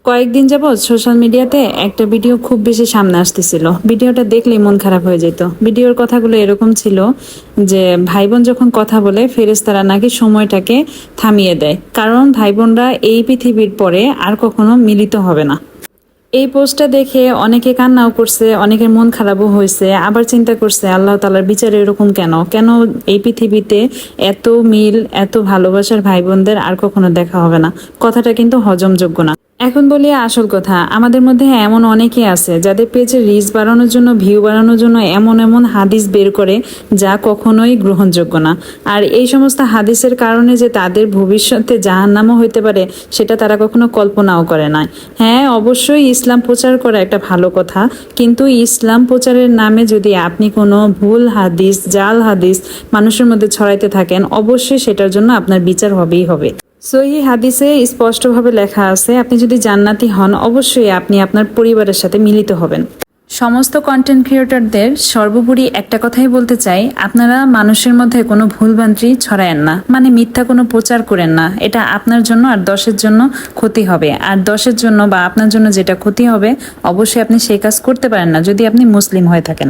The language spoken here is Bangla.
কয়েকদিন যাবৎ সোশ্যাল মিডিয়াতে একটা ভিডিও খুব বেশি সামনে আসতেছিল। ভিডিওটা দেখলেই মন খারাপ হয়ে যেত। ভিডিওর কথাগুলো এরকম ছিল যে ভাই বোন যখন কথা বলে ফেরেশতারা নাকি সময়টাকে থামিয়ে দেয়, কারণ ভাই বোনরা এই পৃথিবীর পরে আর কখনো মিলিত হবে না। এই পোস্টটা দেখে অনেকে কান্নাও করছে, অনেকের মন খারাপও হয়েছে, আবার চিন্তা করছে আল্লাহ তাআলার বিচার এরকম কেন কেন এই পৃথিবীতে এত মিল এত ভালোবাসার ভাই বোনদের আর কখনো দেখা হবে না। কথাটা কিন্তু হজমযোগ্য না। এখন বলি আসল কথা, আমাদের মধ্যে এমন অনেকে আছে যাদের পেজে রিচ বাড়ানোর জন্য, ভিউ বাড়ানোর জন্য এমন এমন হাদিস বের করে যা কখনোই গ্রহণযোগ্য না। আর এই সমস্ত হাদিসের কারণে যে তাদের ভবিষ্যতে জাহান্নামও হইতে পারে সেটা তারা কখনো কল্পনাও করে না। হ্যাঁ, অবশ্যই ইসলাম প্রচার করা একটা ভালো কথা, কিন্তু ইসলাম প্রচারের নামে যদি আপনি কোনো ভুল হাদিস, জাল হাদিস মানুষের মধ্যে ছড়াইতে থাকেন, অবশ্যই সেটার জন্য আপনার বিচার হবেই হবে। সহিহ হাদিসে স্পষ্টভাবে লেখা আছে, আপনি যদি জান্নাতি হন অবশ্যই আপনি আপনার পরিবারের সাথে মিলিত হবেন। সমস্ত কন্টেন্ট ক্রিয়েটরদের সর্বোপরি একটা কথাই বলতে চাই, আপনারা মানুষের মধ্যে কোনো ভুলভ্রান্তি ছড়ায়েন না, মানে মিথ্যা কোনো প্রচার করেন না। এটা আপনার জন্য আর 10-এর জন্য ক্ষতি হবে। আর 10-এর জন্য বা আপনার জন্য যেটা ক্ষতি হবে অবশ্যই আপনি সেই কাজ করতে পারেন না যদি আপনি মুসলিম হয়ে থাকেন।